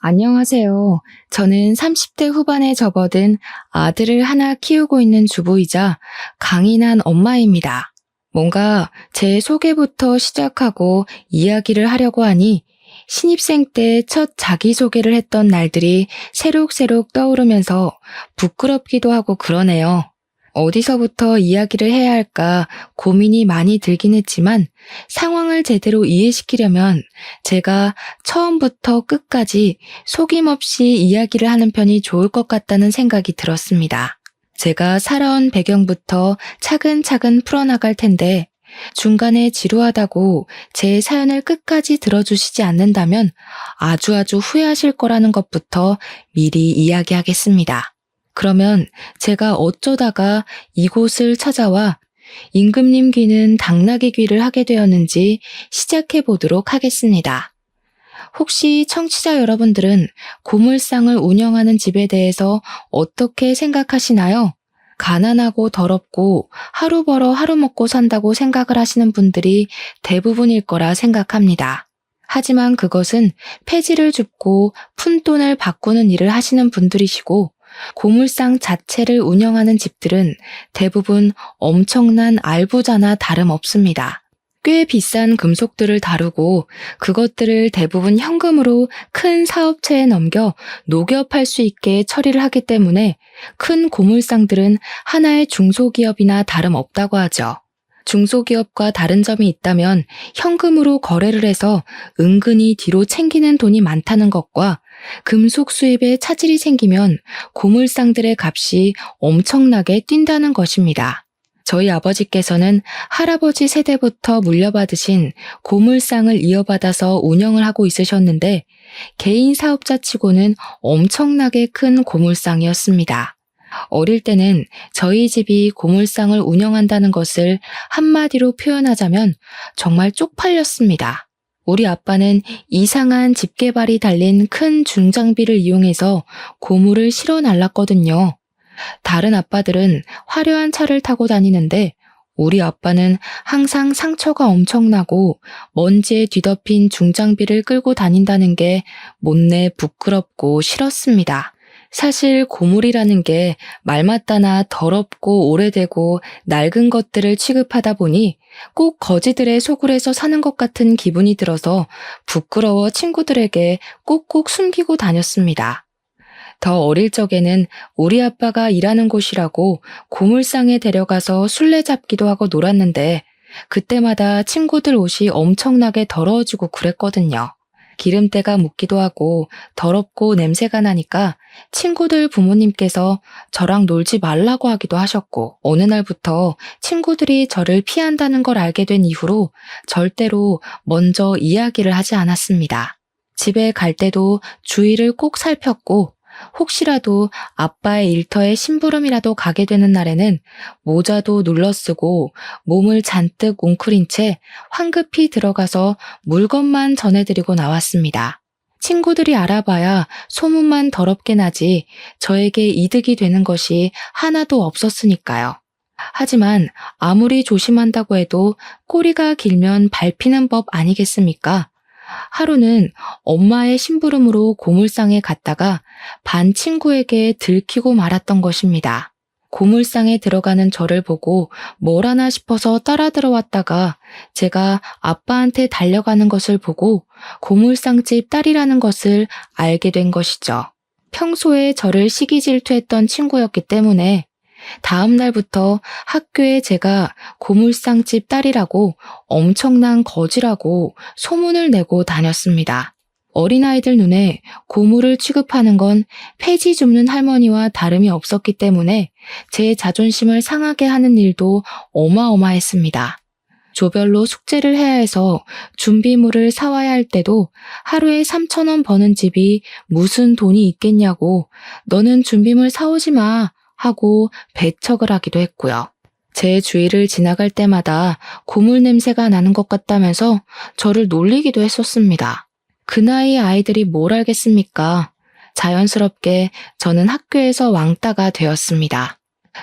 안녕하세요. 저는 30대 후반에 접어든 아들을 하나 키우고 있는 주부이자 강인한 엄마입니다. 뭔가 제 소개부터 시작하고 이야기를 하려고 하니 신입생 때 첫 자기소개를 했던 날들이 새록새록 떠오르면서 부끄럽기도 하고 그러네요. 어디서부터 이야기를 해야 할까 고민이 많이 들긴 했지만 상황을 제대로 이해시키려면 제가 처음부터 끝까지 속임없이 이야기를 하는 편이 좋을 것 같다는 생각이 들었습니다. 제가 살아온 배경부터 차근차근 풀어나갈 텐데 중간에 지루하다고 제 사연을 끝까지 들어주시지 않는다면 아주 후회하실 거라는 것부터 미리 이야기하겠습니다. 그러면 제가 어쩌다가 이곳을 찾아와 임금님 귀는 당나귀 귀를 하게 되었는지 시작해 보도록 하겠습니다. 혹시 청취자 여러분들은 고물상을 운영하는 집에 대해서 어떻게 생각하시나요? 가난하고 더럽고 하루 벌어 하루 먹고 산다고 생각을 하시는 분들이 대부분일 거라 생각합니다. 하지만 그것은 폐지를 줍고 푼돈을 바꾸는 일을 하시는 분들이시고 고물상 자체를 운영하는 집들은 대부분 엄청난 알부자나 다름없습니다. 꽤 비싼 금속들을 다루고 그것들을 대부분 현금으로 큰 사업체에 넘겨 녹여 팔 수 있게 처리를 하기 때문에 큰 고물상들은 하나의 중소기업이나 다름없다고 하죠. 중소기업과 다른 점이 있다면 현금으로 거래를 해서 은근히 뒤로 챙기는 돈이 많다는 것과 금속 수입에 차질이 생기면 고물상들의 값이 엄청나게 뛴다는 것입니다. 저희 아버지께서는 할아버지 세대부터 물려받으신 고물상을 이어받아서 운영을 하고 있으셨는데 개인 사업자치고는 엄청나게 큰 고물상이었습니다. 어릴 때는 저희 집이 고물상을 운영한다는 것을 한마디로 표현하자면 정말 쪽팔렸습니다. 우리 아빠는 이상한 집게발이 달린 큰 중장비를 이용해서 고물을 실어 날랐거든요. 다른 아빠들은 화려한 차를 타고 다니는데 우리 아빠는 항상 상처가 엄청나고 먼지에 뒤덮인 중장비를 끌고 다닌다는 게 못내 부끄럽고 싫었습니다. 사실 고물이라는 게 말맞다나 더럽고 오래되고 낡은 것들을 취급하다 보니 꼭 거지들의 소굴에서 사는 것 같은 기분이 들어서 부끄러워 친구들에게 꼭꼭 숨기고 다녔습니다. 더 어릴 적에는 우리 아빠가 일하는 곳이라고 고물상에 데려가서 술래잡기도 하고 놀았는데 그때마다 친구들 옷이 엄청나게 더러워지고 그랬거든요. 기름때가 묻기도 하고 더럽고 냄새가 나니까 친구들 부모님께서 저랑 놀지 말라고 하기도 하셨고 어느 날부터 친구들이 저를 피한다는 걸 알게 된 이후로 절대로 먼저 이야기를 하지 않았습니다. 집에 갈 때도 주위를 꼭 살폈고 혹시라도 아빠의 일터에 심부름이라도 가게 되는 날에는 모자도 눌러쓰고 몸을 잔뜩 웅크린 채 황급히 들어가서 물건만 전해드리고 나왔습니다. 친구들이 알아봐야 소문만 더럽게 나지 저에게 이득이 되는 것이 하나도 없었으니까요. 하지만 아무리 조심한다고 해도 꼬리가 길면 밟히는 법 아니겠습니까? 하루는 엄마의 심부름으로 고물상에 갔다가 반 친구에게 들키고 말았던 것입니다. 고물상에 들어가는 저를 보고 뭘 하나 싶어서 따라 들어왔다가 제가 아빠한테 달려가는 것을 보고 고물상집 딸이라는 것을 알게 된 것이죠. 평소에 저를 시기 질투했던 친구였기 때문에 다음 날부터 학교에 제가 고물상집 딸이라고 엄청난 거지라고 소문을 내고 다녔습니다. 어린아이들 눈에 고물을 취급하는 건 폐지 줍는 할머니와 다름이 없었기 때문에 제 자존심을 상하게 하는 일도 어마어마했습니다. 조별로 숙제를 해야 해서 준비물을 사와야 할 때도 하루에 3,000원 버는 집이 무슨 돈이 있겠냐고 너는 준비물 사오지 마 하고 배척을 하기도 했고요. 제 주위를 지나갈 때마다 고물 냄새가 나는 것 같다면서 저를 놀리기도 했었습니다. 그 나이 아이들이 뭘 알겠습니까? 자연스럽게 저는 학교에서 왕따가 되었습니다.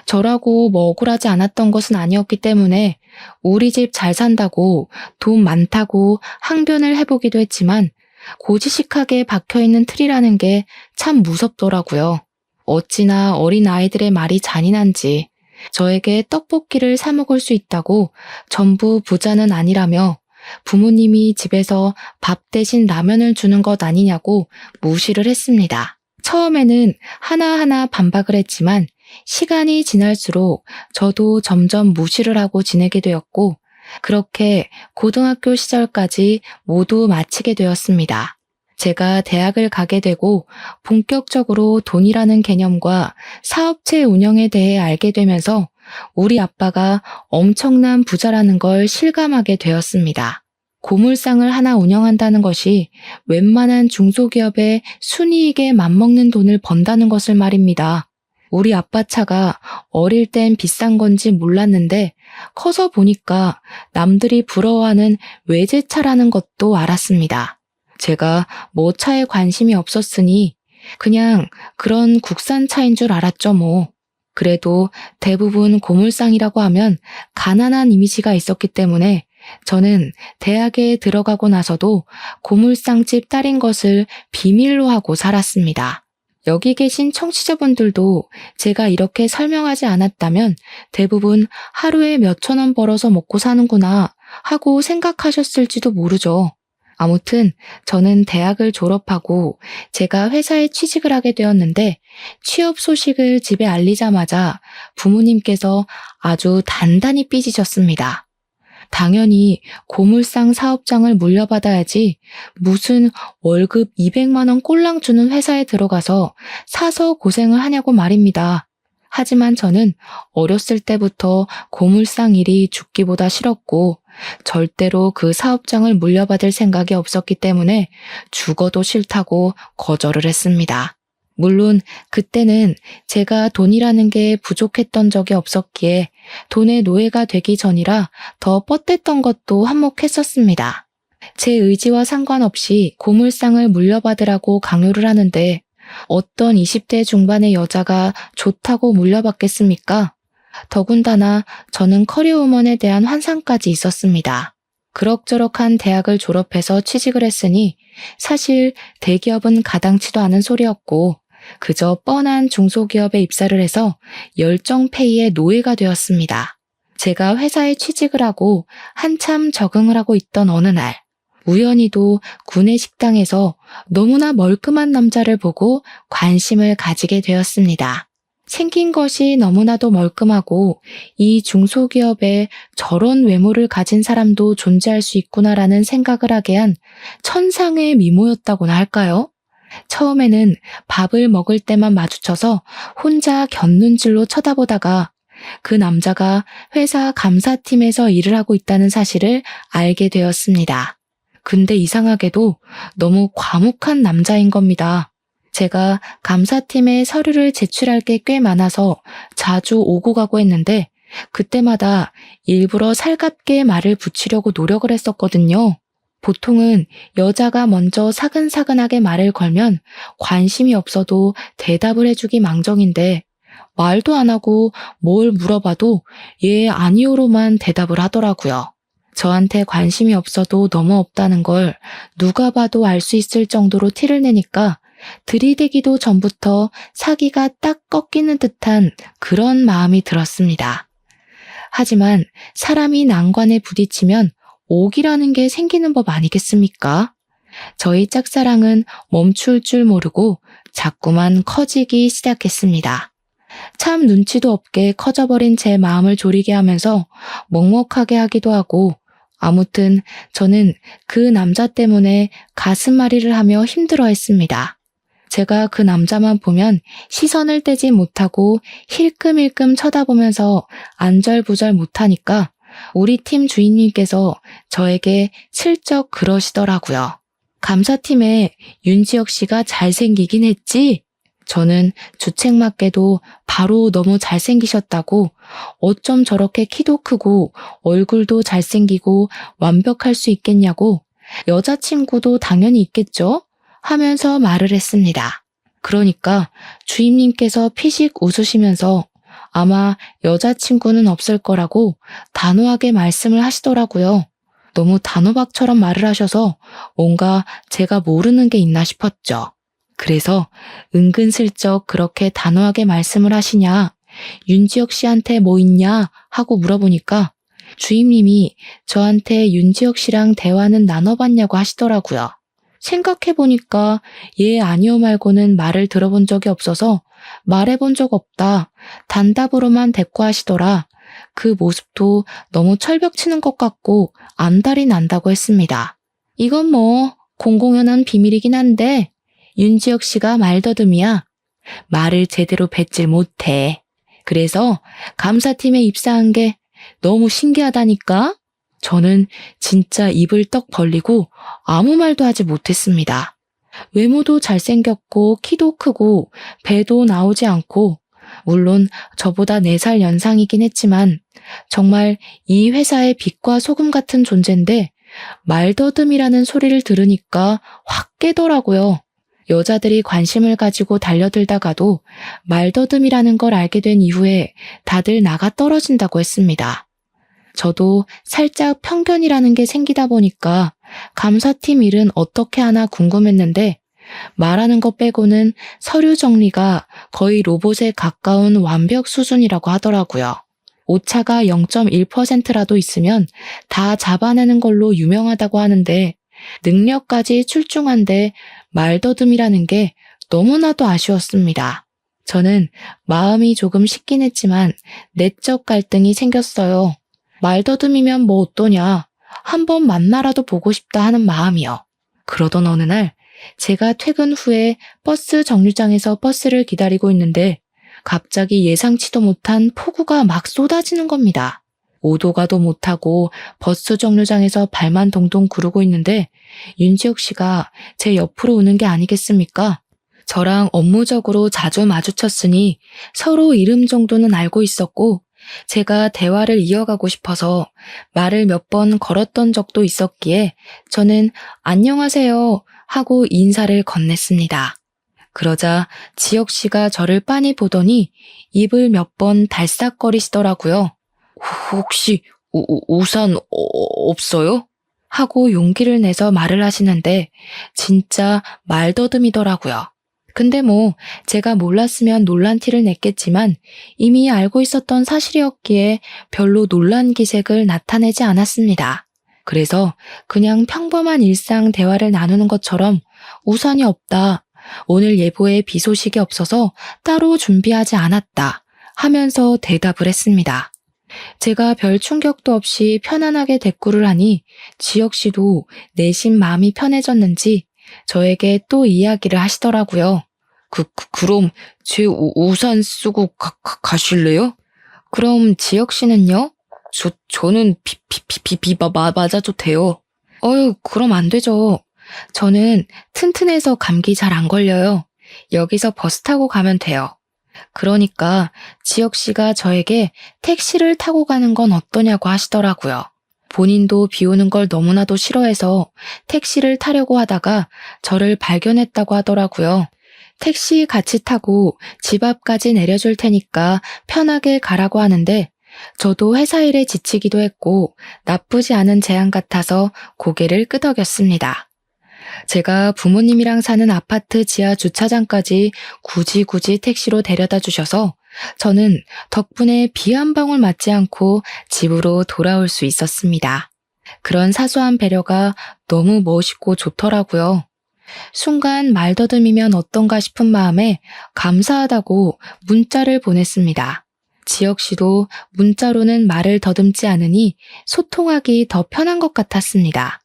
저라고 뭐 억울하지 않았던 것은 아니었기 때문에 우리 집 잘 산다고 돈 많다고 항변을 해보기도 했지만 고지식하게 박혀있는 틀이라는 게 참 무섭더라고요. 어찌나 어린 아이들의 말이 잔인한지 저에게 떡볶이를 사 먹을 수 있다고 전부 부자는 아니라며 부모님이 집에서 밥 대신 라면을 주는 것 아니냐고 무시를 했습니다. 처음에는 하나하나 반박을 했지만 시간이 지날수록 저도 점점 무시를 하고 지내게 되었고 그렇게 고등학교 시절까지 모두 마치게 되었습니다. 제가 대학을 가게 되고 본격적으로 돈이라는 개념과 사업체 운영에 대해 알게 되면서 우리 아빠가 엄청난 부자라는 걸 실감하게 되었습니다. 고물상을 하나 운영한다는 것이 웬만한 중소기업의 순이익에 맞먹는 돈을 번다는 것을 말입니다. 우리 아빠 차가 어릴 땐 비싼 건지 몰랐는데 커서 보니까 남들이 부러워하는 외제차라는 것도 알았습니다. 제가 뭐 차에 관심이 없었으니 그냥 그런 국산 차인 줄 알았죠 뭐. 그래도 대부분 고물상이라고 하면 가난한 이미지가 있었기 때문에 저는 대학에 들어가고 나서도 고물상집 딸인 것을 비밀로 하고 살았습니다. 여기 계신 청취자분들도 제가 이렇게 설명하지 않았다면 대부분 하루에 몇천 원 벌어서 먹고 사는구나 하고 생각하셨을지도 모르죠. 아무튼 저는 대학을 졸업하고 제가 회사에 취직을 하게 되었는데 취업 소식을 집에 알리자마자 부모님께서 아주 단단히 삐지셨습니다. 당연히 고물상 사업장을 물려받아야지 무슨 월급 200만 원 꼴랑 주는 회사에 들어가서 사서 고생을 하냐고 말입니다. 하지만 저는 어렸을 때부터 고물상 일이 죽기보다 싫었고 절대로 그 사업장을 물려받을 생각이 없었기 때문에 죽어도 싫다고 거절을 했습니다. 물론 그때는 제가 돈이라는 게 부족했던 적이 없었기에 돈의 노예가 되기 전이라 더 뻗댔던 것도 한몫했었습니다. 제 의지와 상관없이 고물상을 물려받으라고 강요를 하는데 어떤 20대 중반의 여자가 좋다고 물려받겠습니까? 더군다나 저는 커리어우먼에 대한 환상까지 있었습니다. 그럭저럭한 대학을 졸업해서 취직을 했으니 사실 대기업은 가당치도 않은 소리였고 그저 뻔한 중소기업에 입사를 해서 열정페이의 노예가 되었습니다. 제가 회사에 취직을 하고 한참 적응을 하고 있던 어느 날 우연히도 구내 식당에서 너무나 멀끔한 남자를 보고 관심을 가지게 되었습니다. 생긴 것이 너무나도 멀끔하고 이 중소기업에 저런 외모를 가진 사람도 존재할 수 있구나라는 생각을 하게 한 천상의 미모였다고나 할까요? 처음에는 밥을 먹을 때만 마주쳐서 혼자 곁눈질로 쳐다보다가 그 남자가 회사 감사팀에서 일을 하고 있다는 사실을 알게 되었습니다. 근데 이상하게도 너무 과묵한 남자인 겁니다. 제가 감사팀에 서류를 제출할 게 꽤 많아서 자주 오고 가고 했는데 그때마다 일부러 살갑게 말을 붙이려고 노력을 했었거든요. 보통은 여자가 먼저 사근사근하게 말을 걸면 관심이 없어도 대답을 해주기 망정인데 말도 안 하고 뭘 물어봐도 예, 아니요로만 대답을 하더라고요. 저한테 관심이 없어도 너무 없다는 걸 누가 봐도 알 수 있을 정도로 티를 내니까 들이대기도 전부터 사기가 딱 꺾이는 듯한 그런 마음이 들었습니다. 하지만 사람이 난관에 부딪히면 옥이라는 게 생기는 법 아니겠습니까? 저희 짝사랑은 멈출 줄 모르고 자꾸만 커지기 시작했습니다. 참 눈치도 없게 커져버린 제 마음을 졸이게 하면서 먹먹하게 하기도 하고 아무튼 저는 그 남자 때문에 가슴앓이를 하며 힘들어했습니다. 제가 그 남자만 보면 시선을 떼지 못하고 힐끔힐끔 쳐다보면서 안절부절 못하니까 우리 팀 주인님께서 저에게 슬쩍 그러시더라고요. 감사팀에 윤지혁 씨가 잘생기긴 했지? 저는 주책맞게도 바로 너무 잘생기셨다고 어쩜 저렇게 키도 크고 얼굴도 잘생기고 완벽할 수 있겠냐고 여자친구도 당연히 있겠죠? 하면서 말을 했습니다. 그러니까 주임님께서 피식 웃으시면서 아마 여자친구는 없을 거라고 단호하게 말씀을 하시더라고요. 너무 단호박처럼 말을 하셔서 뭔가 제가 모르는 게 있나 싶었죠. 그래서 은근슬쩍 그렇게 단호하게 말씀을 하시냐, 윤지혁 씨한테 뭐 있냐 하고 물어보니까 주임님이 저한테 윤지혁 씨랑 대화는 나눠봤냐고 하시더라고요. 생각해보니까 예 아니요 말고는 말을 들어본 적이 없어서 말해본 적 없다. 단답으로만 대꾸하시더라. 그 모습도 너무 철벽 치는 것 같고 안달이 난다고 했습니다. 이건 뭐 공공연한 비밀이긴 한데 윤지혁 씨가 말더듬이야. 말을 제대로 뱉질 못해. 그래서 감사팀에 입사한 게 너무 신기하다니까? 저는 진짜 입을 떡 벌리고 아무 말도 하지 못했습니다. 외모도 잘생겼고 키도 크고 배도 나오지 않고 물론 저보다 4살 연상이긴 했지만 정말 이 회사의 빛과 소금 같은 존재인데 말더듬이라는 소리를 들으니까 확 깨더라고요. 여자들이 관심을 가지고 달려들다가도 말더듬이라는 걸 알게 된 이후에 다들 나가 떨어진다고 했습니다. 저도 살짝 편견이라는 게 생기다 보니까 감사팀 일은 어떻게 하나 궁금했는데 말하는 것 빼고는 서류 정리가 거의 로봇에 가까운 완벽 수준이라고 하더라고요. 오차가 0.1%라도 있으면 다 잡아내는 걸로 유명하다고 하는데 능력까지 출중한데 말더듬이라는 게 너무나도 아쉬웠습니다. 저는 마음이 조금 식긴 했지만 내적 갈등이 생겼어요. 말더듬이면 뭐 어떠냐. 한번 만나라도 보고 싶다 하는 마음이요. 그러던 어느 날 제가 퇴근 후에 버스 정류장에서 버스를 기다리고 있는데 갑자기 예상치도 못한 폭우가 막 쏟아지는 겁니다. 오도 가도 못하고 버스 정류장에서 발만 동동 구르고 있는데 윤지혁 씨가 제 옆으로 오는 게 아니겠습니까? 저랑 업무적으로 자주 마주쳤으니 서로 이름 정도는 알고 있었고 제가 대화를 이어가고 싶어서 말을 몇 번 걸었던 적도 있었기에 저는 안녕하세요 하고 인사를 건넸습니다. 그러자 지혁 씨가 저를 빤히 보더니 입을 몇 번 달싹거리시더라고요. 혹시 우산 없어요? 하고 용기를 내서 말을 하시는데 진짜 말더듬이더라고요. 근데 뭐 제가 몰랐으면 놀란 티를 냈겠지만 이미 알고 있었던 사실이었기에 별로 놀란 기색을 나타내지 않았습니다. 그래서 그냥 평범한 일상 대화를 나누는 것처럼 우산이 없다. 오늘 예보에 비 소식이 없어서 따로 준비하지 않았다. 하면서 대답을 했습니다. 제가 별 충격도 없이 편안하게 대꾸를 하니 지혁 씨도 내심 마음이 편해졌는지 저에게 또 이야기를 하시더라고요. 그럼 제 우산 쓰고 가실래요? 그럼 지혁 씨는요? 저는 비 맞아도 돼요. 그럼 안 되죠. 저는 튼튼해서 감기 잘 안 걸려요. 여기서 버스 타고 가면 돼요. 그러니까 지혁 씨가 저에게 택시를 타고 가는 건 어떠냐고 하시더라고요. 본인도 비 오는 걸 너무나도 싫어해서 택시를 타려고 하다가 저를 발견했다고 하더라고요. 택시 같이 타고 집 앞까지 내려줄 테니까 편하게 가라고 하는데 저도 회사 일에 지치기도 했고 나쁘지 않은 제안 같아서 고개를 끄덕였습니다. 제가 부모님이랑 사는 아파트 지하 주차장까지 굳이 택시로 데려다 주셔서 저는 덕분에 비 한 방울 맞지 않고 집으로 돌아올 수 있었습니다. 그런 사소한 배려가 너무 멋있고 좋더라고요. 순간 말더듬이면 어떤가 싶은 마음에 감사하다고 문자를 보냈습니다. 지혁 씨도 문자로는 말을 더듬지 않으니 소통하기 더 편한 것 같았습니다.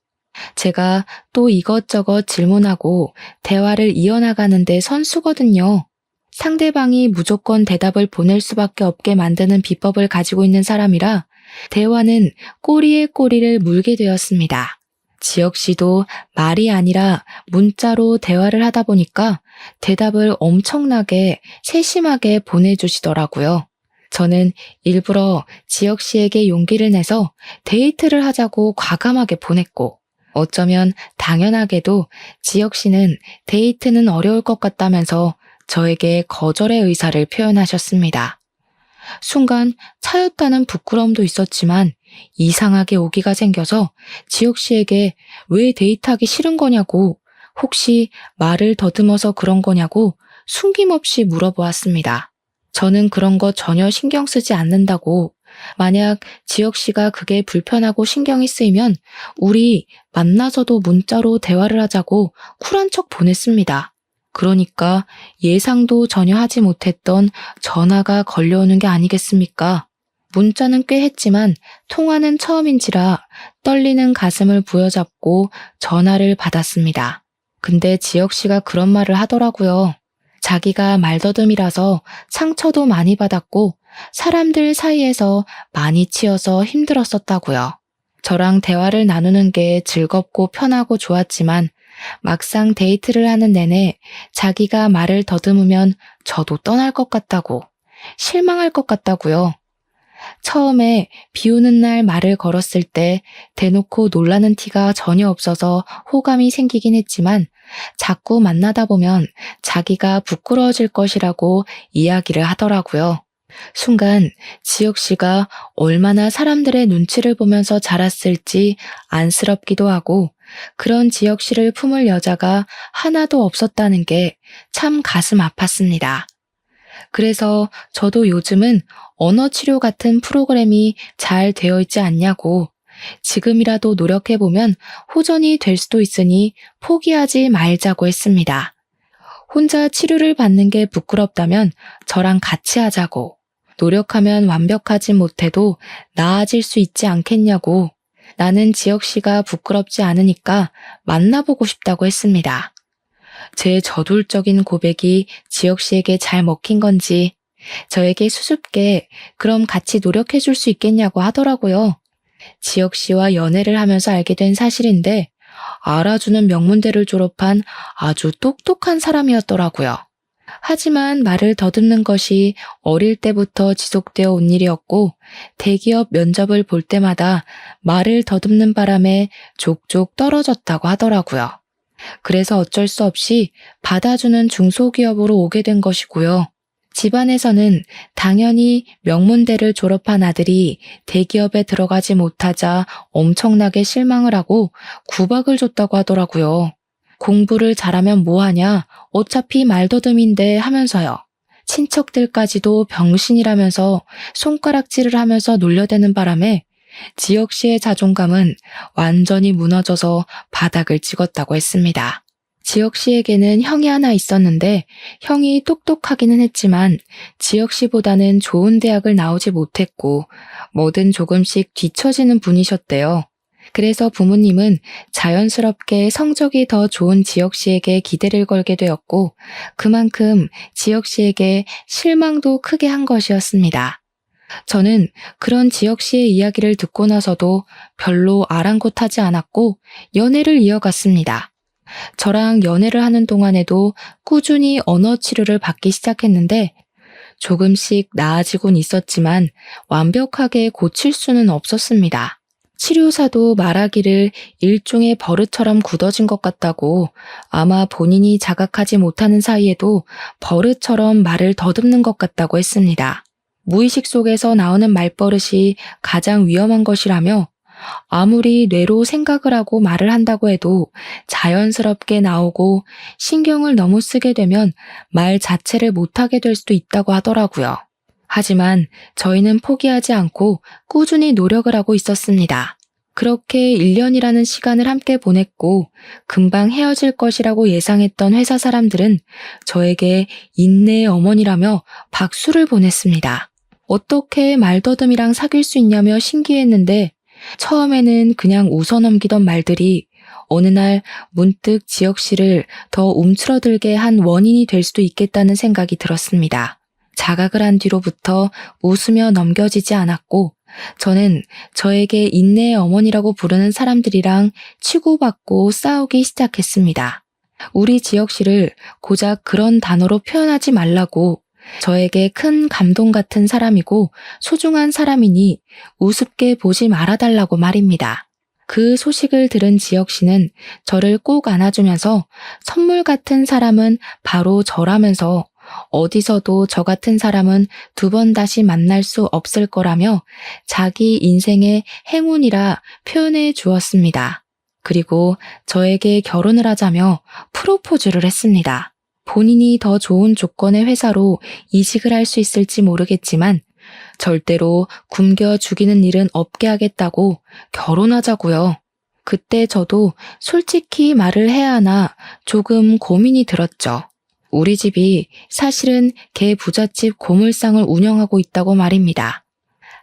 제가 또 이것저것 질문하고 대화를 이어나가는데 선수거든요. 상대방이 무조건 대답을 보낼 수밖에 없게 만드는 비법을 가지고 있는 사람이라 대화는 꼬리에 꼬리를 물게 되었습니다. 지혁 씨도 말이 아니라 문자로 대화를 하다 보니까 대답을 엄청나게 세심하게 보내주시더라고요. 저는 일부러 지혁 씨에게 용기를 내서 데이트를 하자고 과감하게 보냈고 어쩌면 당연하게도 지혁 씨는 데이트는 어려울 것 같다면서 저에게 거절의 의사를 표현하셨습니다. 순간 차였다는 부끄러움도 있었지만 이상하게 오기가 생겨서 지혁 씨에게 왜 데이트하기 싫은 거냐고, 혹시 말을 더듬어서 그런 거냐고 숨김없이 물어보았습니다. 저는 그런 거 전혀 신경 쓰지 않는다고, 만약 지혁 씨가 그게 불편하고 신경이 쓰이면 우리 만나서도 문자로 대화를 하자고 쿨한 척 보냈습니다. 그러니까 예상도 전혀 하지 못했던 전화가 걸려오는 게 아니겠습니까? 문자는 꽤 했지만 통화는 처음인지라 떨리는 가슴을 부여잡고 전화를 받았습니다. 근데 지혁 씨가 그런 말을 하더라고요. 자기가 말더듬이라서 상처도 많이 받았고 사람들 사이에서 많이 치여서 힘들었었다고요. 저랑 대화를 나누는 게 즐겁고 편하고 좋았지만 막상 데이트를 하는 내내 자기가 말을 더듬으면 저도 떠날 것 같다고, 실망할 것 같다고요. 처음에 비 오는 날 말을 걸었을 때 대놓고 놀라는 티가 전혀 없어서 호감이 생기긴 했지만 자꾸 만나다 보면 자기가 부끄러워질 것이라고 이야기를 하더라고요. 순간 지혁 씨가 얼마나 사람들의 눈치를 보면서 자랐을지 안쓰럽기도 하고 그런 지혁 씨를 품을 여자가 하나도 없었다는 게 참 가슴 아팠습니다. 그래서 저도 요즘은 언어치료 같은 프로그램이 잘 되어 있지 않냐고, 지금이라도 노력해보면 호전이 될 수도 있으니 포기하지 말자고 했습니다. 혼자 치료를 받는 게 부끄럽다면 저랑 같이 하자고, 노력하면 완벽하지 못해도 나아질 수 있지 않겠냐고, 나는 지혁 씨가 부끄럽지 않으니까 만나보고 싶다고 했습니다. 제 저돌적인 고백이 지혁 씨에게 잘 먹힌 건지 저에게 수줍게 그럼 같이 노력해 줄 수 있겠냐고 하더라고요. 지혁 씨와 연애를 하면서 알게 된 사실인데 알아주는 명문대를 졸업한 아주 똑똑한 사람이었더라고요. 하지만 말을 더듬는 것이 어릴 때부터 지속되어 온 일이었고 대기업 면접을 볼 때마다 말을 더듬는 바람에 족족 떨어졌다고 하더라고요. 그래서 어쩔 수 없이 받아주는 중소기업으로 오게 된 것이고요. 집안에서는 당연히 명문대를 졸업한 아들이 대기업에 들어가지 못하자 엄청나게 실망을 하고 구박을 줬다고 하더라고요. 공부를 잘하면 뭐하냐, 어차피 말더듬인데 하면서요. 친척들까지도 병신이라면서 손가락질을 하면서 놀려대는 바람에 지혁 씨의 자존감은 완전히 무너져서 바닥을 찍었다고 했습니다. 지혁 씨에게는 형이 하나 있었는데 형이 똑똑하기는 했지만 지혁 씨보다는 좋은 대학을 나오지 못했고 뭐든 조금씩 뒤처지는 분이셨대요. 그래서 부모님은 자연스럽게 성적이 더 좋은 지혁 씨에게 기대를 걸게 되었고 그만큼 지혁 씨에게 실망도 크게 한 것이었습니다. 저는 그런 지혁 씨의 이야기를 듣고 나서도 별로 아랑곳하지 않았고 연애를 이어갔습니다. 저랑 연애를 하는 동안에도 꾸준히 언어 치료를 받기 시작했는데 조금씩 나아지곤 있었지만 완벽하게 고칠 수는 없었습니다. 치료사도 말하기를 일종의 버릇처럼 굳어진 것 같다고 아마 본인이 자각하지 못하는 사이에도 버릇처럼 말을 더듬는 것 같다고 했습니다. 무의식 속에서 나오는 말버릇이 가장 위험한 것이라며 아무리 뇌로 생각을 하고 말을 한다고 해도 자연스럽게 나오고 신경을 너무 쓰게 되면 말 자체를 못하게 될 수도 있다고 하더라고요. 하지만 저희는 포기하지 않고 꾸준히 노력을 하고 있었습니다. 그렇게 1년이라는 시간을 함께 보냈고 금방 헤어질 것이라고 예상했던 회사 사람들은 저에게 인내의 어머니라며 박수를 보냈습니다. 어떻게 말더듬이랑 사귈 수 있냐며 신기했는데 처음에는 그냥 웃어넘기던 말들이 어느 날 문득 지혁 씨를 더 움츠러들게 한 원인이 될 수도 있겠다는 생각이 들었습니다. 자각을 한 뒤로부터 웃으며 넘겨지지 않았고 저는 저에게 인내의 어머니라고 부르는 사람들이랑 치고받고 싸우기 시작했습니다. 우리 지혁 씨를 고작 그런 단어로 표현하지 말라고 저에게 큰 감동 같은 사람이고 소중한 사람이니 우습게 보지 말아달라고 말입니다. 그 소식을 들은 지혁 씨는 저를 꼭 안아주면서 선물 같은 사람은 바로 저라면서 어디서도 저 같은 사람은 두 번 다시 만날 수 없을 거라며 자기 인생의 행운이라 표현해 주었습니다. 그리고 저에게 결혼을 하자며 프로포즈를 했습니다. 본인이 더 좋은 조건의 회사로 이직을 할 수 있을지 모르겠지만 절대로 굶겨 죽이는 일은 없게 하겠다고 결혼하자고요. 그때 저도 솔직히 말을 해야 하나 조금 고민이 들었죠. 우리 집이 사실은 개 부잣집 고물상을 운영하고 있다고 말입니다.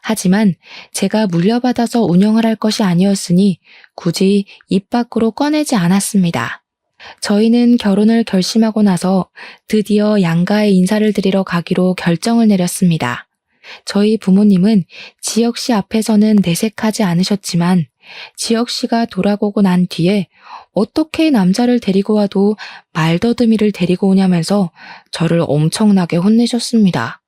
하지만 제가 물려받아서 운영을 할 것이 아니었으니 굳이 입 밖으로 꺼내지 않았습니다. 저희는 결혼을 결심하고 나서 드디어 양가에 인사를 드리러 가기로 결정을 내렸습니다. 저희 부모님은 지혁 씨 앞에서는 내색하지 않으셨지만 지혁 씨가 돌아오고 난 뒤에 어떻게 남자를 데리고 와도 말더듬이를 데리고 오냐면서 저를 엄청나게 혼내셨습니다.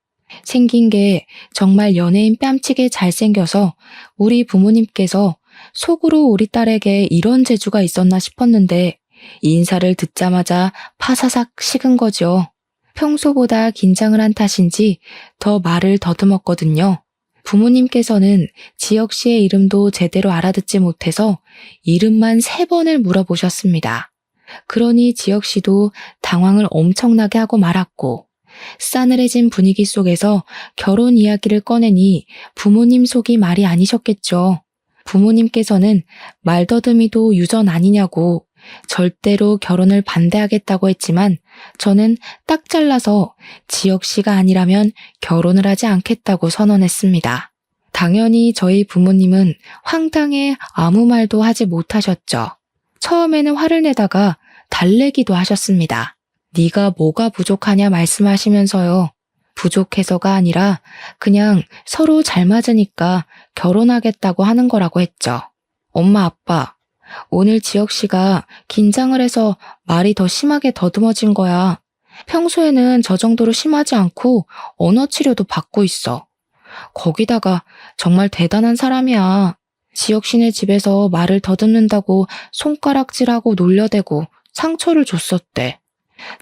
생긴 게 정말 연예인 뺨치게 잘생겨서 우리 부모님께서 속으로 우리 딸에게 이런 재주가 있었나 싶었는데 인사를 듣자마자 파사삭 식은 거죠. 평소보다 긴장을 한 탓인지 더 말을 더듬었거든요. 부모님께서는 지혁 씨의 이름도 제대로 알아듣지 못해서 이름만 3번을 물어보셨습니다. 그러니 지혁 씨도 당황을 엄청나게 하고 말았고 싸늘해진 분위기 속에서 결혼 이야기를 꺼내니 부모님 속이 말이 아니셨겠죠. 부모님께서는 말더듬이도 유전 아니냐고 절대로 결혼을 반대하겠다고 했지만 저는 딱 잘라서 지혁 씨가 아니라면 결혼을 하지 않겠다고 선언했습니다. 당연히 저희 부모님은 황당해 아무 말도 하지 못하셨죠. 처음에는 화를 내다가 달래기도 하셨습니다. 네가 뭐가 부족하냐 말씀하시면서요. 부족해서가 아니라 그냥 서로 잘 맞으니까 결혼하겠다고 하는 거라고 했죠. 엄마, 아빠, 오늘 지혁 씨가 긴장을 해서 말이 더 심하게 더듬어진 거야. 평소에는 저 정도로 심하지 않고 언어 치료도 받고 있어. 거기다가 정말 대단한 사람이야. 지혁 씨네 집에서 말을 더듬는다고 손가락질하고 놀려대고 상처를 줬었대.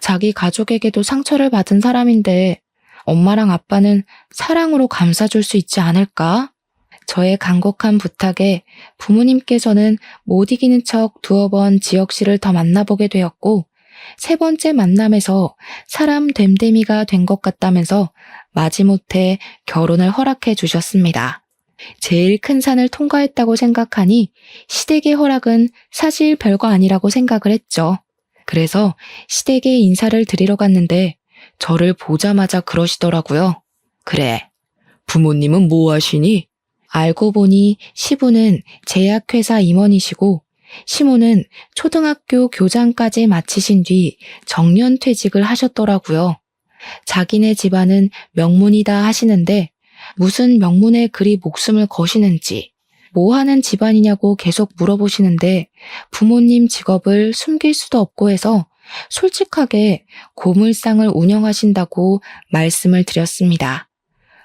자기 가족에게도 상처를 받은 사람인데 엄마랑 아빠는 사랑으로 감싸줄 수 있지 않을까? 저의 간곡한 부탁에 부모님께서는 못 이기는 척 2번 지혁 씨를 더 만나보게 되었고 3번째 만남에서 사람 됨됨이가 된 것 같다면서 마지못해 결혼을 허락해 주셨습니다. 제일 큰 산을 통과했다고 생각하니 시댁의 허락은 사실 별거 아니라고 생각을 했죠. 그래서 시댁에 인사를 드리러 갔는데 저를 보자마자 그러시더라고요. 그래, 부모님은 뭐 하시니? 알고 보니 시부는 제약회사 임원이시고 시모는 초등학교 교장까지 마치신 뒤 정년퇴직을 하셨더라고요. 자기네 집안은 명문이다 하시는데 무슨 명문에 그리 목숨을 거시는지 뭐 하는 집안이냐고 계속 물어보시는데 부모님 직업을 숨길 수도 없고 해서 솔직하게 고물상을 운영하신다고 말씀을 드렸습니다.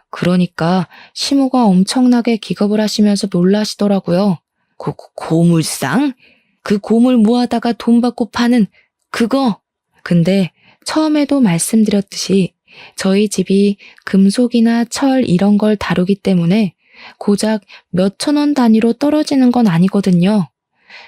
그러니까 시모가 엄청나게 기겁을 하시면서 놀라시더라고요. 고물상? 그 고물 모아다가 돈 받고 파는 그거? 근데 처음에도 말씀드렸듯이 저희 집이 금속이나 철 이런 걸 다루기 때문에 고작 몇천 원 단위로 떨어지는 건 아니거든요.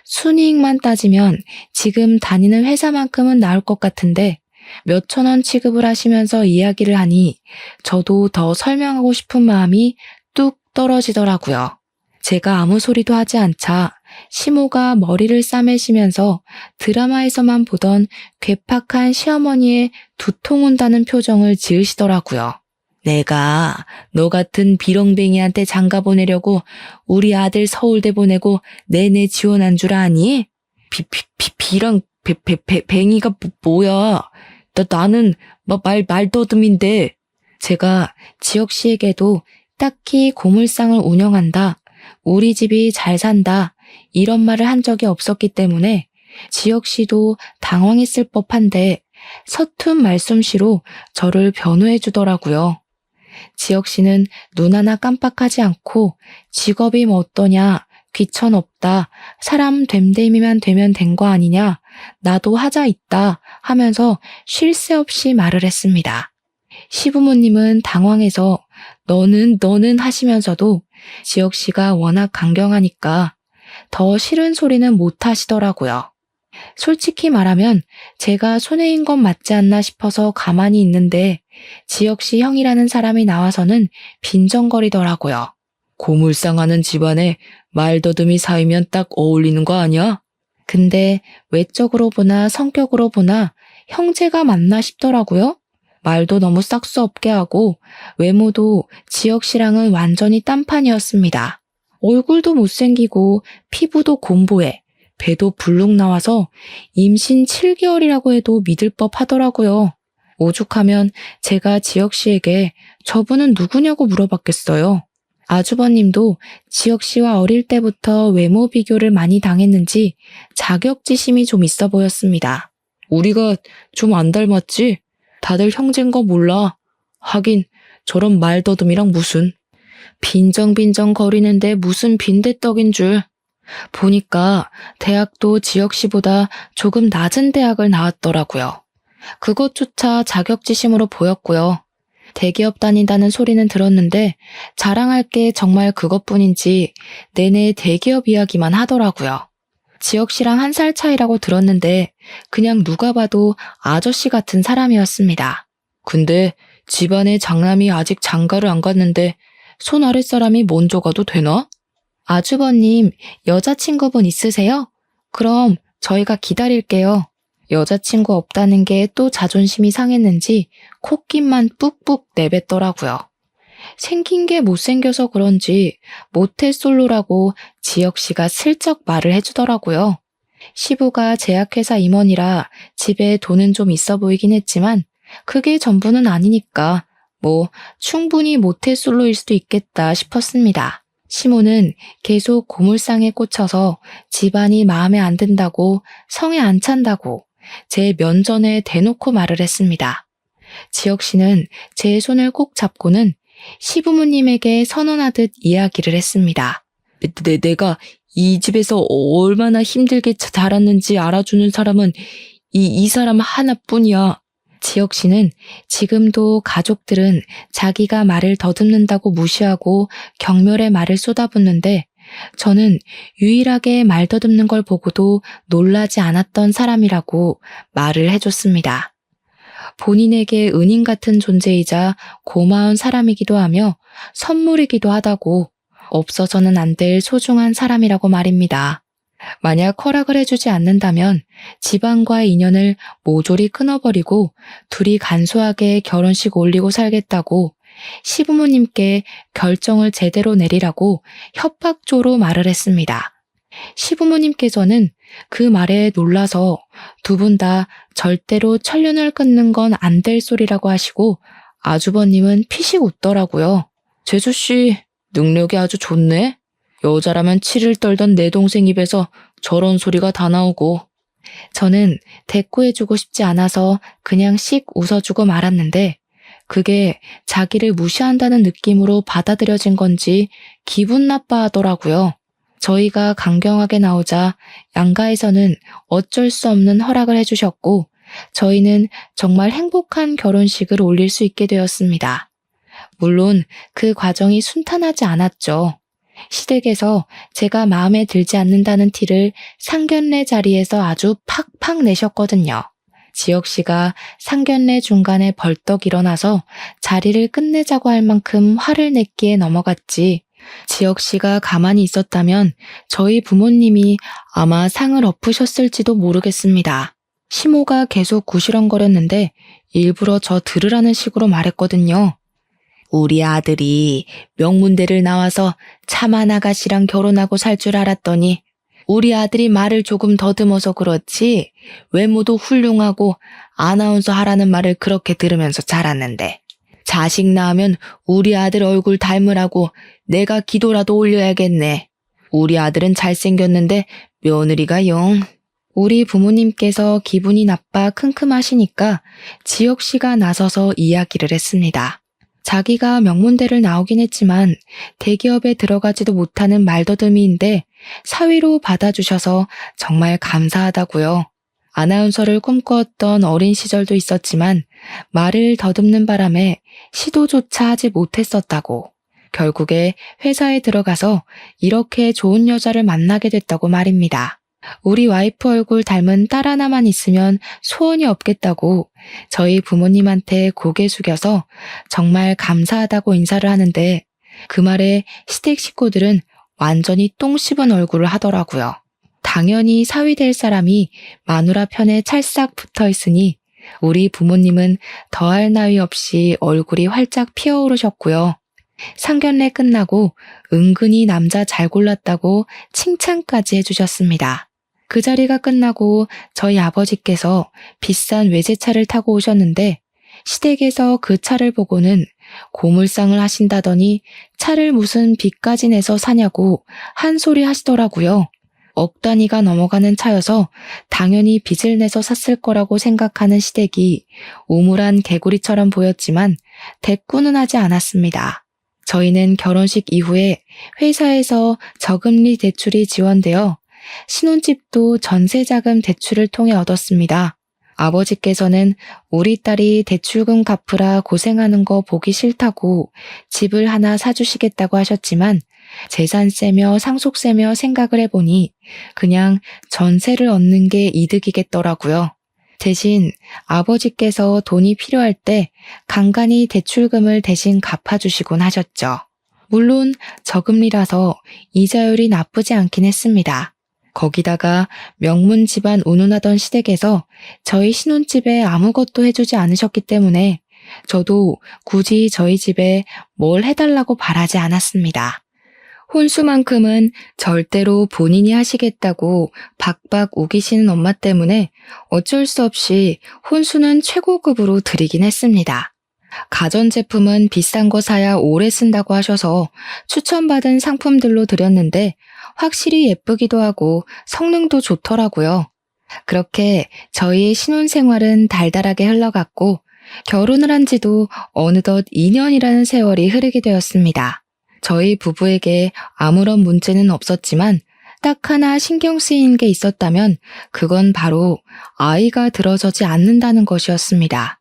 순이익만 따지면 지금 다니는 회사만큼은 나올 것 같은데 몇천 원 취급을 하시면서 이야기를 하니 저도 더 설명하고 싶은 마음이 뚝 떨어지더라고요. 제가 아무 소리도 하지 않자 시모가 머리를 싸매시면서 드라마에서만 보던 괴팍한 시어머니의 두통 온다는 표정을 지으시더라고요. 내가 너 같은 비렁뱅이한테 장가 보내려고 우리 아들 서울대 보내고 내내 지원한 줄 아니? 비렁뱅이가 뭐야? 나는 말더듬인데. 제가 지혁 씨에게도 딱히 고물상을 운영한다, 우리 집이 잘 산다 이런 말을 한 적이 없었기 때문에 지혁 씨도 당황했을 법한데 서툰 말솜씨로 저를 변호해 주더라고요. 지혁 씨는 눈 하나 깜빡하지 않고 직업이 뭐 어떠냐, 귀천 없다, 사람 됨됨이만 되면 된 거 아니냐, 나도 하자 있다 하면서 쉴 새 없이 말을 했습니다. 시부모님은 당황해서 너는 하시면서도 지혁 씨가 워낙 강경하니까 더 싫은 소리는 못 하시더라고요. 솔직히 말하면 제가 손해인 건 맞지 않나 싶어서 가만히 있는데 지혁 씨 형이라는 사람이 나와서는 빈정거리더라고요. 고물상하는 집안에 말더듬이 사이면 딱 어울리는 거 아니야? 근데 외적으로 보나 성격으로 보나 형제가 맞나 싶더라고요. 말도 너무 싹수 없게 하고 외모도 지혁 씨랑은 완전히 딴판이었습니다. 얼굴도 못생기고 피부도 곰보해 배도 불룩 나와서 임신 7개월이라고 해도 믿을 법 하더라고요. 오죽하면 제가 지혁 씨에게 저분은 누구냐고 물어봤겠어요. 아주버님도 지혁 씨와 어릴 때부터 외모 비교를 많이 당했는지 자격지심이 좀 있어 보였습니다. 우리가 좀 안 닮았지? 다들 형제인 거 몰라. 하긴 저런 말더듬이랑 무슨. 빈정빈정 거리는데 무슨 빈대떡인 줄. 보니까 대학도 지혁 씨보다 조금 낮은 대학을 나왔더라고요. 그것조차 자격지심으로 보였고요. 대기업 다닌다는 소리는 들었는데 자랑할 게 정말 그것뿐인지 내내 대기업 이야기만 하더라고요. 지혁 씨랑 1살 차이라고 들었는데 그냥 누가 봐도 아저씨 같은 사람이었습니다. 근데 집안에 장남이 아직 장가를 안 갔는데 손 아랫사람이 먼저 가도 되나? 아주버님, 여자친구분 있으세요? 그럼 저희가 기다릴게요. 여자친구 없다는 게 또 자존심이 상했는지 콧김만 뿍뿍 내뱉더라고요. 생긴 게 못생겨서 그런지 모태솔로라고 지혁 씨가 슬쩍 말을 해주더라고요. 시부가 제약회사 임원이라 집에 돈은 좀 있어 보이긴 했지만 그게 전부는 아니니까 뭐 충분히 모태솔로일 수도 있겠다 싶었습니다. 시모는 계속 고물상에 꽂혀서 집안이 마음에 안 든다고 성에 안 찬다고 제 면전에 대놓고 말을 했습니다. 지혁 씨는 제 손을 꼭 잡고는 시부모님에게 선언하듯 이야기를 했습니다. 내가 이 집에서 얼마나 힘들게 자랐는지 알아주는 사람은 이 사람 하나뿐이야. 지혁 씨는 지금도 가족들은 자기가 말을 더듬는다고 무시하고 경멸의 말을 쏟아붓는데 저는 유일하게 말 더듬는 걸 보고도 놀라지 않았던 사람이라고 말을 해줬습니다. 본인에게 은인 같은 존재이자 고마운 사람이기도 하며 선물이기도 하다고 없어서는 안 될 소중한 사람이라고 말입니다. 만약 허락을 해주지 않는다면 집안과의 인연을 모조리 끊어버리고 둘이 간소하게 결혼식 올리고 살겠다고 시부모님께 결정을 제대로 내리라고 협박조로 말을 했습니다. 시부모님께서는 그 말에 놀라서 두 분 다 절대로 천륜을 끊는 건 안 될 소리라고 하시고 아주버님은 피식 웃더라고요. 재수씨, 능력이 아주 좋네. 여자라면 치를 떨던 내 동생 입에서 저런 소리가 다 나오고. 저는 대꾸해주고 싶지 않아서 그냥 씩 웃어주고 말았는데 그게 자기를 무시한다는 느낌으로 받아들여진 건지 기분 나빠하더라고요. 저희가 강경하게 나오자 양가에서는 어쩔 수 없는 허락을 해주셨고 저희는 정말 행복한 결혼식을 올릴 수 있게 되었습니다. 물론 그 과정이 순탄하지 않았죠. 시댁에서 제가 마음에 들지 않는다는 티를 상견례 자리에서 아주 팍팍 내셨거든요. 지혁 씨가 상견례 중간에 벌떡 일어나서 자리를 끝내자고 할 만큼 화를 냈기에 넘어갔지. 지혁 씨가 가만히 있었다면 저희 부모님이 아마 상을 엎으셨을지도 모르겠습니다. 시모가 계속 구시렁거렸는데 일부러 저 들으라는 식으로 말했거든요. 우리 아들이 명문대를 나와서 차만 아가씨랑 결혼하고 살 줄 알았더니 우리 아들이 말을 조금 더듬어서 그렇지 외모도 훌륭하고 아나운서 하라는 말을 그렇게 들으면서 자랐는데 자식 낳으면 우리 아들 얼굴 닮으라고 내가 기도라도 올려야겠네. 우리 아들은 잘생겼는데 며느리가 영. 우리 부모님께서 기분이 나빠 킁킁하시니까 지혁 씨가 나서서 이야기를 했습니다. 자기가 명문대를 나오긴 했지만 대기업에 들어가지도 못하는 말더듬이인데 사위로 받아주셔서 정말 감사하다고요. 아나운서를 꿈꾸었던 어린 시절도 있었지만 말을 더듬는 바람에 시도조차 하지 못했었다고. 결국에 회사에 들어가서 이렇게 좋은 여자를 만나게 됐다고 말입니다. 우리 와이프 얼굴 닮은 딸 하나만 있으면 소원이 없겠다고 저희 부모님한테 고개 숙여서 정말 감사하다고 인사를 하는데 그 말에 시댁 식구들은 완전히 똥 씹은 얼굴을 하더라고요. 당연히 사위 될 사람이 마누라 편에 찰싹 붙어 있으니 우리 부모님은 더할 나위 없이 얼굴이 활짝 피어오르셨고요. 상견례 끝나고 은근히 남자 잘 골랐다고 칭찬까지 해주셨습니다. 그 자리가 끝나고 저희 아버지께서 비싼 외제차를 타고 오셨는데 시댁에서 그 차를 보고는 고물상을 하신다더니 차를 무슨 빚까지 내서 사냐고 한 소리 하시더라고요. 억 단위가 넘어가는 차여서 당연히 빚을 내서 샀을 거라고 생각하는 시댁이 우물한 개구리처럼 보였지만 대꾸는 하지 않았습니다. 저희는 결혼식 이후에 회사에서 저금리 대출이 지원되어 신혼집도 전세자금 대출을 통해 얻었습니다. 아버지께서는 우리 딸이 대출금 갚으라 고생하는 거 보기 싫다고 집을 하나 사주시겠다고 하셨지만 재산세며 상속세며 생각을 해보니 그냥 전세를 얻는 게 이득이겠더라고요. 대신 아버지께서 돈이 필요할 때 간간히 대출금을 대신 갚아주시곤 하셨죠. 물론 저금리라서 이자율이 나쁘지 않긴 했습니다. 거기다가 명문 집안 운운하던 시댁에서 저희 신혼집에 아무것도 해주지 않으셨기 때문에 저도 굳이 저희 집에 뭘 해달라고 바라지 않았습니다. 혼수만큼은 절대로 본인이 하시겠다고 박박 우기시는 엄마 때문에 어쩔 수 없이 혼수는 최고급으로 드리긴 했습니다. 가전제품은 비싼 거 사야 오래 쓴다고 하셔서 추천받은 상품들로 드렸는데 확실히 예쁘기도 하고 성능도 좋더라고요. 그렇게 저희의 신혼생활은 달달하게 흘러갔고 결혼을 한 지도 어느덧 2년이라는 세월이 흐르게 되었습니다. 저희 부부에게 아무런 문제는 없었지만 딱 하나 신경 쓰이는 게 있었다면 그건 바로 아이가 들어서지 않는다는 것이었습니다.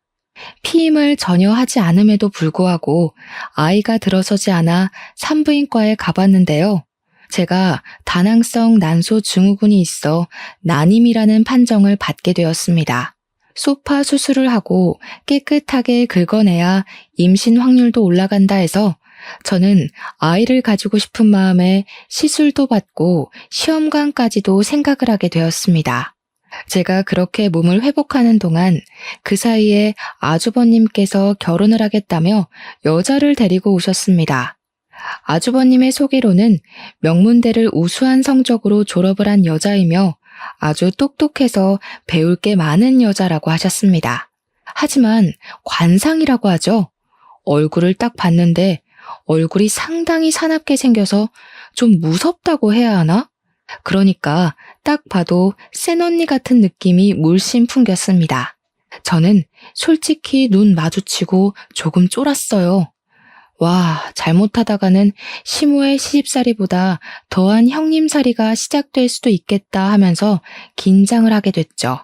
피임을 전혀 하지 않음에도 불구하고 아이가 들어서지 않아 산부인과에 가봤는데요. 제가 다낭성 난소 증후군이 있어 난임이라는 판정을 받게 되었습니다. 소파 수술을 하고 깨끗하게 긁어내야 임신 확률도 올라간다 해서 저는 아이를 가지고 싶은 마음에 시술도 받고 시험관까지도 생각을 하게 되었습니다. 제가 그렇게 몸을 회복하는 동안 그 사이에 아주버님께서 결혼을 하겠다며 여자를 데리고 오셨습니다. 아주버님의 소개로는 명문대를 우수한 성적으로 졸업을 한 여자이며 아주 똑똑해서 배울 게 많은 여자라고 하셨습니다. 하지만 관상이라고 하죠. 얼굴을 딱 봤는데 얼굴이 상당히 사납게 생겨서 좀 무섭다고 해야 하나? 그러니까 딱 봐도 센 언니 같은 느낌이 물씬 풍겼습니다. 저는 솔직히 눈 마주치고 조금 쫄았어요. 와, 잘못하다가는 시모의 시집살이보다 더한 형님살이가 시작될 수도 있겠다 하면서 긴장을 하게 됐죠.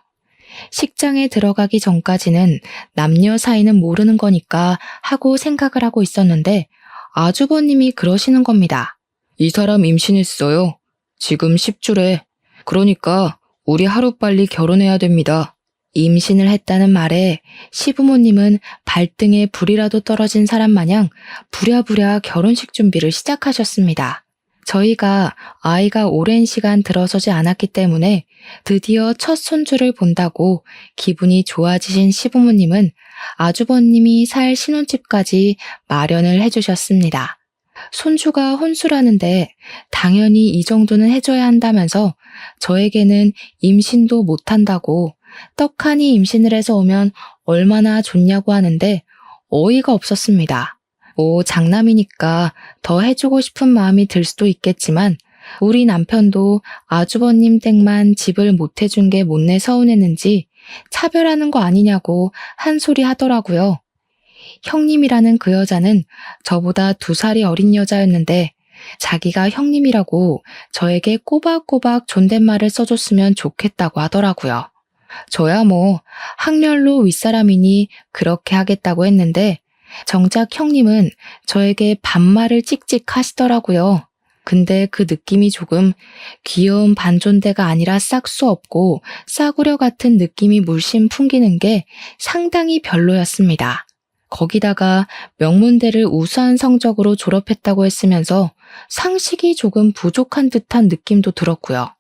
식장에 들어가기 전까지는 남녀 사이는 모르는 거니까 하고 생각을 하고 있었는데 아주버님이 그러시는 겁니다. 이 사람 임신했어요. 지금 10주래. 그러니까 우리 하루빨리 결혼해야 됩니다. 임신을 했다는 말에 시부모님은 발등에 불이라도 떨어진 사람 마냥 부랴부랴 결혼식 준비를 시작하셨습니다. 저희가 아이가 오랜 시간 들어서지 않았기 때문에 드디어 첫 손주를 본다고 기분이 좋아지신 시부모님은 아주버님이 살 신혼집까지 마련을 해주셨습니다. 손주가 혼수라는데 당연히 이 정도는 해줘야 한다면서 저에게는 임신도 못한다고 떡하니 임신을 해서 오면 얼마나 좋냐고 하는데 어이가 없었습니다. 장남이니까 더 해주고 싶은 마음이 들 수도 있겠지만 우리 남편도 아주버님 댁만 집을 못 해준 게 못내 서운했는지 차별하는 거 아니냐고 한 소리 하더라고요. 형님이라는 그 여자는 저보다 2살이 어린 여자였는데 자기가 형님이라고 저에게 꼬박꼬박 존댓말을 써줬으면 좋겠다고 하더라고요. 저야 뭐 학렬로 윗사람이니 그렇게 하겠다고 했는데 정작 형님은 저에게 반말을 찍찍 하시더라고요. 근데 그 느낌이 조금 귀여운 반존대가 아니라 싹수 없고 싸구려 같은 느낌이 물씬 풍기는 게 상당히 별로였습니다. 거기다가 명문대를 우수한 성적으로 졸업했다고 했으면서 상식이 조금 부족한 듯한 느낌도 들었고요.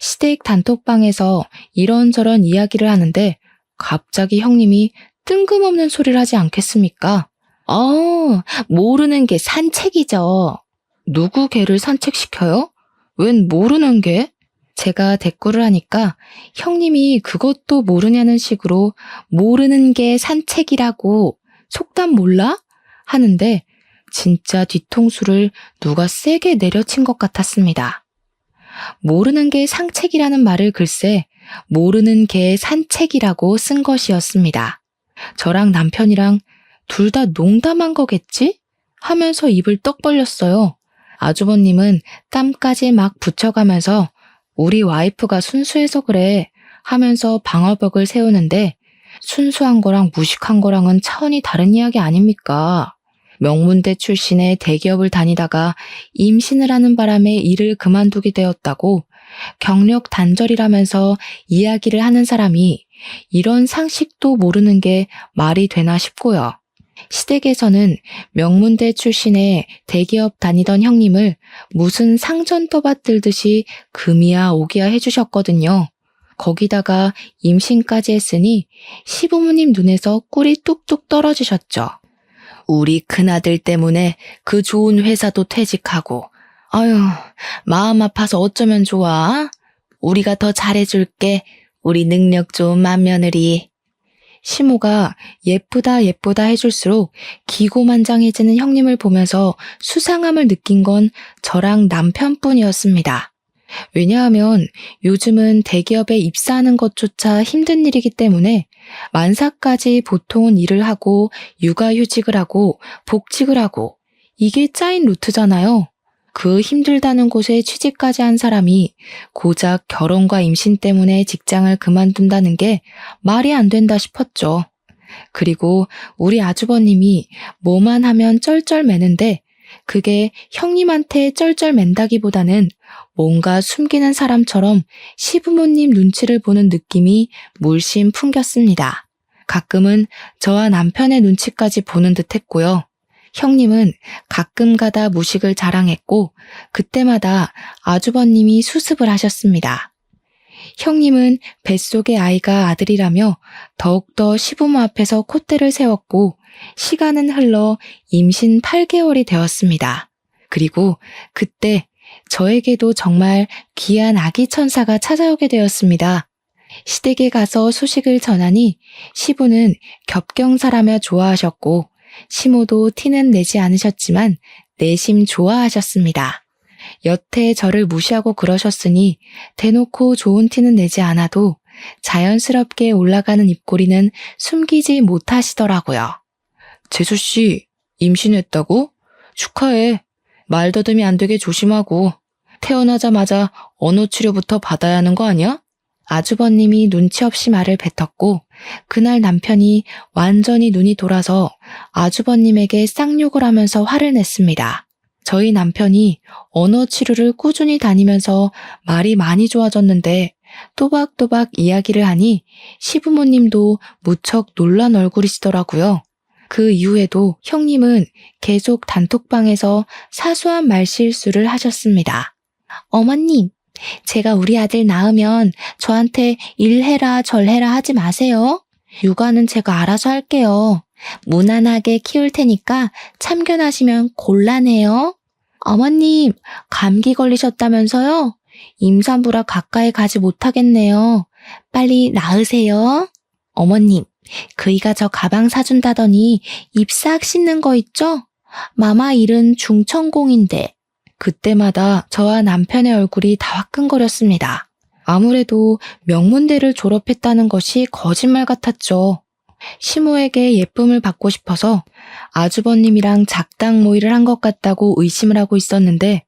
시댁 단톡방에서 이런저런 이야기를 하는데 갑자기 형님이 뜬금없는 소리를 하지 않겠습니까? 모르는 게 산책이죠. 누구 개를 산책시켜요? 웬 모르는 개? 제가 대꾸를 하니까 형님이 그것도 모르냐는 식으로 모르는 게 산책이라고 속담 몰라? 하는데 진짜 뒤통수를 누가 세게 내려친 것 같았습니다. 모르는 게 상책이라는 말을 글쎄 모르는 게 산책이라고 쓴 것이었습니다. 저랑 남편이랑 둘 다 농담한 거겠지? 하면서 입을 떡 벌렸어요. 아주버님은 땀까지 막 붙여가면서 우리 와이프가 순수해서 그래 하면서 방어벽을 세우는데 순수한 거랑 무식한 거랑은 차원이 다른 이야기 아닙니까? 명문대 출신의 대기업을 다니다가 임신을 하는 바람에 일을 그만두게 되었다고 경력 단절이라면서 이야기를 하는 사람이 이런 상식도 모르는 게 말이 되나 싶고요. 시댁에서는 명문대 출신의 대기업 다니던 형님을 무슨 상전 떠받들듯이 금이야 오기야 해주셨거든요. 거기다가 임신까지 했으니 시부모님 눈에서 꿀이 뚝뚝 떨어지셨죠. 우리 큰아들 때문에 그 좋은 회사도 퇴직하고 아유 마음 아파서 어쩌면 좋아? 우리가 더 잘해줄게. 우리 능력 좋은 맏며느리. 시모가 예쁘다 예쁘다 해줄수록 기고만장해지는 형님을 보면서 수상함을 느낀 건 저랑 남편뿐이었습니다. 왜냐하면 요즘은 대기업에 입사하는 것조차 힘든 일이기 때문에 만사까지 보통은 일을 하고 육아휴직을 하고 복직을 하고 이게 짜인 루트잖아요. 그 힘들다는 곳에 취직까지 한 사람이 고작 결혼과 임신 때문에 직장을 그만둔다는 게 말이 안 된다 싶었죠. 그리고 우리 아주버님이 뭐만 하면 쩔쩔매는데 그게 형님한테 쩔쩔맨다기보다는 뭔가 숨기는 사람처럼 시부모님 눈치를 보는 느낌이 물씬 풍겼습니다. 가끔은 저와 남편의 눈치까지 보는 듯 했고요. 형님은 가끔 가다 무식을 자랑했고 그때마다 아주버님이 수습을 하셨습니다. 형님은 뱃속의 아이가 아들이라며 더욱더 시부모 앞에서 콧대를 세웠고 시간은 흘러 임신 8개월이 되었습니다. 그리고 그때 저에게도 정말 귀한 아기 천사가 찾아오게 되었습니다. 시댁에 가서 소식을 전하니 시부는 겹경사라며 좋아하셨고 시모도 티는 내지 않으셨지만 내심 좋아하셨습니다. 여태 저를 무시하고 그러셨으니 대놓고 좋은 티는 내지 않아도 자연스럽게 올라가는 입꼬리는 숨기지 못하시더라고요. 재수씨, 임신했다고? 축하해. 말더듬이 안 되게 조심하고 태어나자마자 언어치료부터 받아야 하는 거 아니야? 아주버님이 눈치 없이 말을 뱉었고 그날 남편이 완전히 눈이 돌아서 아주버님에게 쌍욕을 하면서 화를 냈습니다. 저희 남편이 언어치료를 꾸준히 다니면서 말이 많이 좋아졌는데 또박또박 이야기를 하니 시부모님도 무척 놀란 얼굴이시더라고요. 그 이후에도 형님은 계속 단톡방에서 사소한 말실수를 하셨습니다. 어머님, 제가 우리 아들 낳으면 저한테 일해라 절해라 하지 마세요. 육아는 제가 알아서 할게요. 무난하게 키울 테니까 참견하시면 곤란해요. 어머님, 감기 걸리셨다면서요? 임산부라 가까이 가지 못하겠네요. 빨리 낳으세요. 어머님, 그이가 저 가방 사준다더니 입 싹 씻는 거 있죠? 마마 일은 중천공인데. 그때마다 저와 남편의 얼굴이 다 화끈거렸습니다. 아무래도 명문대를 졸업했다는 것이 거짓말 같았죠. 시모에게 예쁨을 받고 싶어서 아주버님이랑 작당 모의를 한 것 같다고 의심을 하고 있었는데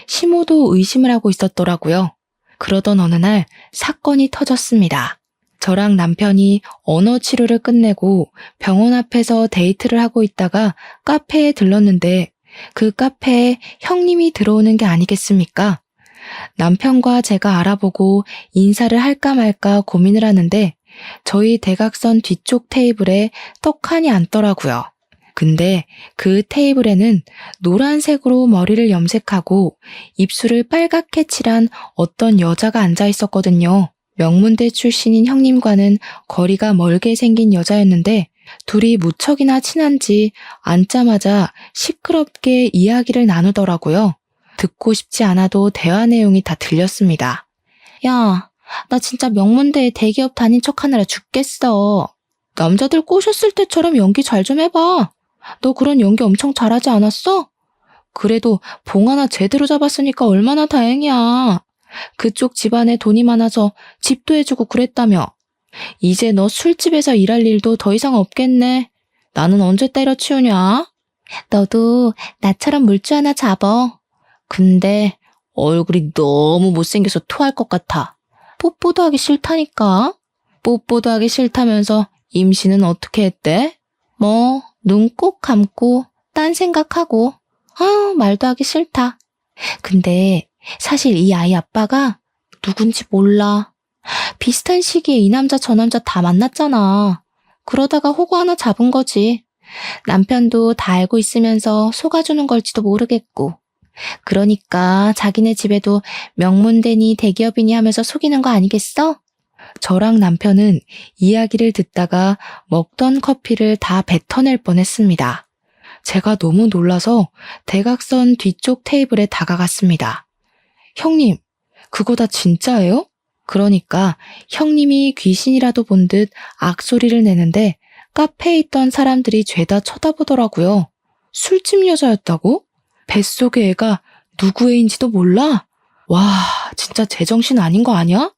시모도 의심을 하고 있었더라고요. 그러던 어느 날 사건이 터졌습니다. 저랑 남편이 언어 치료를 끝내고 병원 앞에서 데이트를 하고 있다가 카페에 들렀는데 그 카페에 형님이 들어오는 게 아니겠습니까? 남편과 제가 알아보고 인사를 할까 말까 고민을 하는데 저희 대각선 뒤쪽 테이블에 떡하니 앉더라고요. 근데 그 테이블에는 노란색으로 머리를 염색하고 입술을 빨갛게 칠한 어떤 여자가 앉아 있었거든요. 명문대 출신인 형님과는 거리가 멀게 생긴 여자였는데 둘이 무척이나 친한지 앉자마자 시끄럽게 이야기를 나누더라고요. 듣고 싶지 않아도 대화 내용이 다 들렸습니다. 야, 나 진짜 명문대에 대기업 다닌 척하느라 죽겠어. 남자들 꼬셨을 때처럼 연기 잘 좀 해봐. 너 그런 연기 엄청 잘하지 않았어? 그래도 봉 하나 제대로 잡았으니까 얼마나 다행이야. 그쪽 집안에 돈이 많아서 집도 해주고 그랬다며. 이제 너 술집에서 일할 일도 더 이상 없겠네. 나는 언제 때려치우냐? 너도 나처럼 물주 하나 잡어. 근데 얼굴이 너무 못생겨서 토할 것 같아. 뽀뽀도 하기 싫다니까. 뽀뽀도 하기 싫다면서 임신은 어떻게 했대? 뭐 눈 꼭 감고 딴 생각하고. 말도 하기 싫다. 근데 사실 이 아이 아빠가 누군지 몰라. 비슷한 시기에 이 남자 저 남자 다 만났잖아. 그러다가 호구 하나 잡은 거지. 남편도 다 알고 있으면서 속아주는 걸지도 모르겠고. 그러니까 자기네 집에도 명문대니 대기업이니 하면서 속이는 거 아니겠어? 저랑 남편은 이야기를 듣다가 먹던 커피를 다 뱉어낼 뻔했습니다. 제가 너무 놀라서 대각선 뒤쪽 테이블에 다가갔습니다. 형님, 그거 다 진짜예요? 그러니까 형님이 귀신이라도 본 듯 악소리를 내는데 카페에 있던 사람들이 죄다 쳐다보더라고요. 술집 여자였다고? 뱃속의 애가 누구 애인지도 몰라? 와, 진짜 제정신 아닌 거 아니야?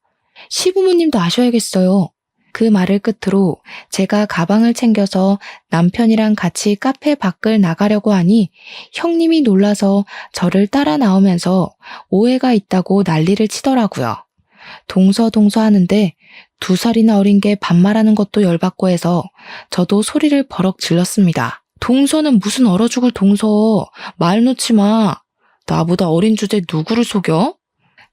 시부모님도 아셔야겠어요. 그 말을 끝으로 제가 가방을 챙겨서 남편이랑 같이 카페 밖을 나가려고 하니 형님이 놀라서 저를 따라 나오면서 오해가 있다고 난리를 치더라고요. 동서동서 하는데 2살이나 어린 게 반말하는 것도 열받고 해서 저도 소리를 버럭 질렀습니다. 동서는 무슨 얼어 죽을 동서. 말 놓지 마. 나보다 어린 주제에 누구를 속여?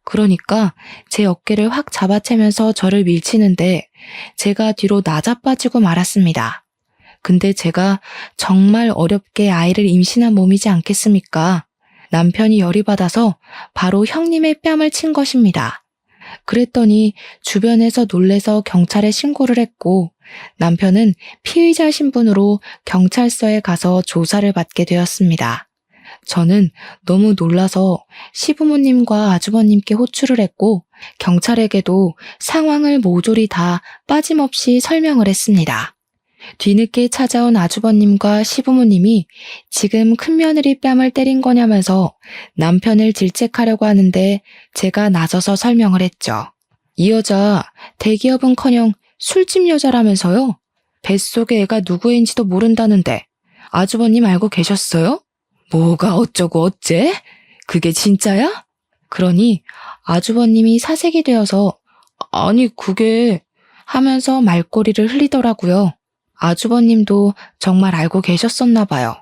그러니까 제 어깨를 확 잡아채면서 저를 밀치는데 제가 뒤로 나자빠지고 말았습니다. 근데 제가 정말 어렵게 아이를 임신한 몸이지 않겠습니까? 남편이 열이 받아서 바로 형님의 뺨을 친 것입니다. 그랬더니 주변에서 놀래서 경찰에 신고를 했고 남편은 피의자 신분으로 경찰서에 가서 조사를 받게 되었습니다. 저는 너무 놀라서 시부모님과 아주버님께 호출을 했고 경찰에게도 상황을 모조리 다 빠짐없이 설명을 했습니다. 뒤늦게 찾아온 아주버님과 시부모님이 지금 큰며느리 뺨을 때린 거냐면서 남편을 질책하려고 하는데 제가 나서서 설명을 했죠. 이 여자 대기업은커녕 술집 여자라면서요? 뱃속의 애가 누구인지도 모른다는데 아주버님 알고 계셨어요? 뭐가 어쩌고 어째? 그게 진짜야? 그러니 아주버님이 사색이 되어서 아니 그게 하면서 말꼬리를 흘리더라고요. 아주버님도 정말 알고 계셨었나 봐요.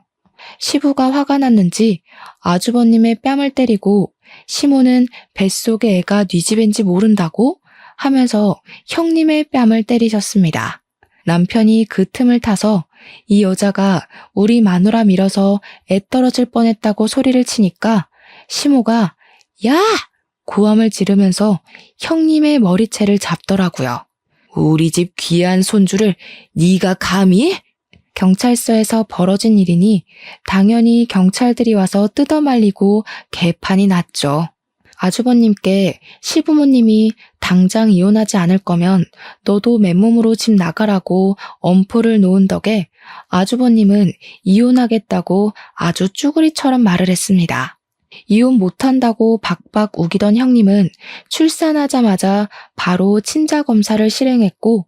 시부가 화가 났는지 아주버님의 뺨을 때리고 시모는 뱃속의 애가 네 집인지 모른다고 하면서 형님의 뺨을 때리셨습니다. 남편이 그 틈을 타서 이 여자가 우리 마누라 밀어서 애 떨어질 뻔했다고 소리를 치니까 시모가 야! 고함을 지르면서 형님의 머리채를 잡더라고요. 우리 집 귀한 손주를 네가 감히? 경찰서에서 벌어진 일이니 당연히 경찰들이 와서 뜯어말리고 개판이 났죠. 아주버님께 시부모님이 당장 이혼하지 않을 거면 너도 맨몸으로 집 나가라고 엄포를 놓은 덕에 아주버님은 이혼하겠다고 아주 쭈구리처럼 말을 했습니다. 이혼 못한다고 박박 우기던 형님은 출산하자마자 바로 친자 검사를 실행했고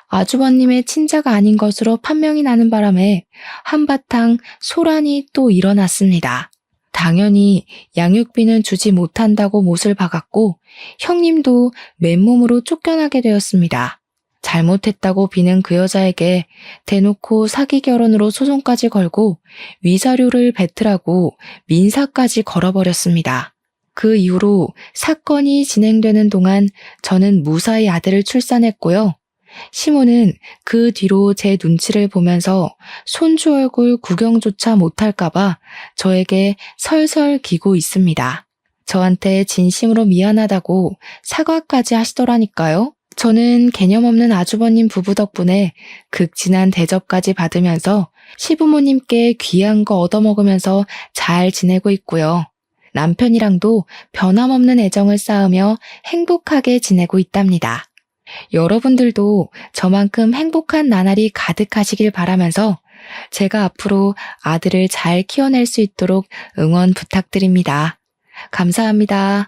아주버님의 친자가 아닌 것으로 판명이 나는 바람에 한바탕 소란이 또 일어났습니다. 당연히 양육비는 주지 못한다고 못을 박았고 형님도 맨몸으로 쫓겨나게 되었습니다. 잘못했다고 비는 그 여자에게 대놓고 사기 결혼으로 소송까지 걸고 위자료를 뱉으라고 민사까지 걸어버렸습니다. 그 이후로 사건이 진행되는 동안 저는 무사히 아들을 출산했고요. 시모는 그 뒤로 제 눈치를 보면서 손주 얼굴 구경조차 못할까봐 저에게 설설 기고 있습니다. 저한테 진심으로 미안하다고 사과까지 하시더라니까요. 저는 개념 없는 아주버님 부부 덕분에 극진한 대접까지 받으면서 시부모님께 귀한 거 얻어먹으면서 잘 지내고 있고요. 남편이랑도 변함없는 애정을 쌓으며 행복하게 지내고 있답니다. 여러분들도 저만큼 행복한 나날이 가득하시길 바라면서 제가 앞으로 아들을 잘 키워낼 수 있도록 응원 부탁드립니다. 감사합니다.